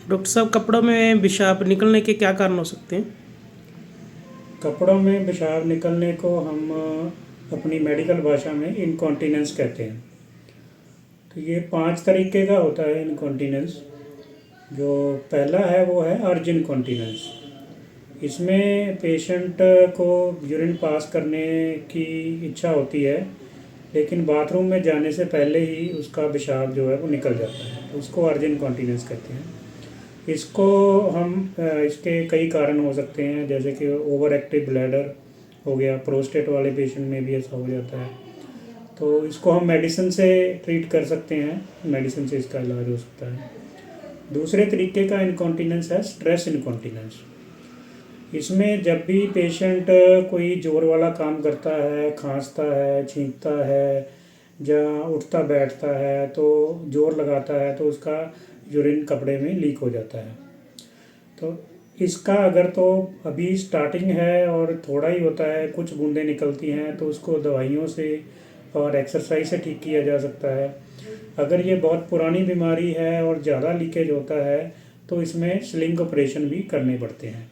Doctor साहब, कपड़ों में पेशाब निकलने के क्या कारण हो सकते हैं? कपड़ों में पेशाब निकलने को हम अपनी मेडिकल भाषा में इनकॉन्टीनेंस कहते हैं। तो ये 5 तरीके का होता है इनकॉन्टीनेंस। जो पहला है वो है अर्ज इनकॉन्टीनेंस। इसमें पेशेंट को यूरिन पास करने की इच्छा होती है, लेकिन बाथरूम में जाने से पहले ही उसका पेशाब जो है वो निकल जाता है, तो उसको अर्ज इनकॉन्टीनेंस कहते हैं। इसको हम इसके कई कारण हो सकते हैं, जैसे कि ओवर एक्टिव ब्लैडर हो गया, प्रोस्टेट वाले पेशेंट में भी ऐसा हो जाता है। तो इसको हम मेडिसिन से ट्रीट कर सकते हैं, मेडिसिन से इसका इलाज हो सकता है। दूसरे तरीके का इनकॉन्टीनेंस है स्ट्रेस इनकॉन्टीनेंस। इसमें जब भी पेशेंट कोई जोर वाला काम करता है, खांसता है, छींकता है, या उठता बैठता है, तो जोर लगाता है, तो उसका यूरिन कपड़े में लीक हो जाता है। तो इसका अगर तो अभी स्टार्टिंग है और थोड़ा ही होता है, कुछ बूंदें निकलती हैं, तो उसको दवाइयों से और एक्सरसाइज से ठीक किया जा सकता है। अगर ये बहुत पुरानी बीमारी है और ज़्यादा लीकेज होता है, तो इसमें स्लिंग ऑपरेशन भी करने पड़ते हैं।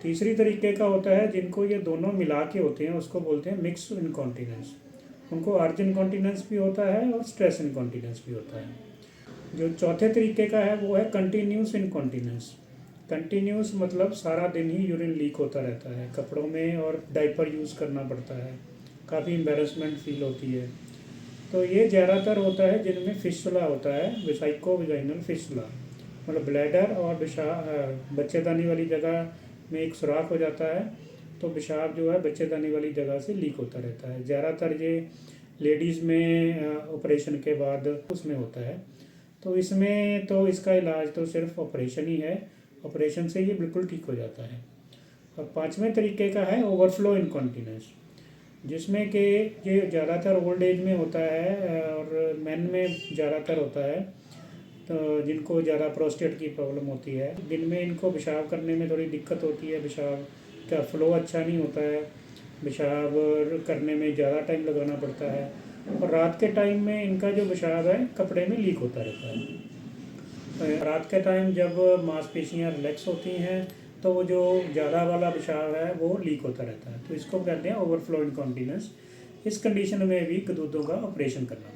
तीसरी तरीके का होता है जिनको ये दोनों मिला के होते हैं, उसको बोलते हैं मिक्स इनकॉन्टीनेंस। उनको अर्ज इनकॉन्टीनेंस भी होता है और स्ट्रेस इनकॉन्टीनेंस भी होता है। जो चौथे तरीके का है वो है कंटिन्यूस इनकॉन्टीनेंस। कंटिन्यूस मतलब सारा दिन ही यूरिन लीक होता रहता है कपड़ों में, और डाइपर यूज़ करना पड़ता है, काफ़ी एम्बेरसमेंट फील होती है। तो ये ज़्यादातर होता है जिनमें फिस्टुला होता है, वेसाइको वेजाइनल फिस्टुला, मतलब ब्लैडर और बच्चेदानी वाली जगह में एक सुराख हो जाता है, तो पेशाब जो है बच्चेदानी वाली जगह से लीक होता रहता है। ज़्यादातर ये लेडीज़ में ऑपरेशन के बाद उसमें होता है। तो इसमें तो इसका इलाज तो सिर्फ ऑपरेशन ही है, ऑपरेशन से ये बिल्कुल ठीक हो जाता है। और पांचवें तरीके का है ओवरफ्लो इनकॉन्टीनेंस, जिसमें कि ये ज़्यादातर ओल्ड एज में होता है और मेन में ज़्यादातर होता है। तो जिनको ज़्यादा प्रोस्टेट की प्रॉब्लम होती है, दिन में इनको पेशाब करने में थोड़ी दिक्कत होती है, पेशाब का फ्लो अच्छा नहीं होता है, पेशाब करने में ज़्यादा टाइम लगाना पड़ता है, और रात के टाइम में इनका जो पेशाब है कपड़े में लीक होता रहता है। रात के टाइम जब मांसपेशियाँ रिलैक्स होती हैं, तो वो जो ज़्यादा वाला पेशाब है वो लीक होता रहता है, तो इसको कहते हैं ओवरफ्लो इनकॉन्टीनेंस। इस कंडीशन में भी गदूदों का ऑपरेशन करना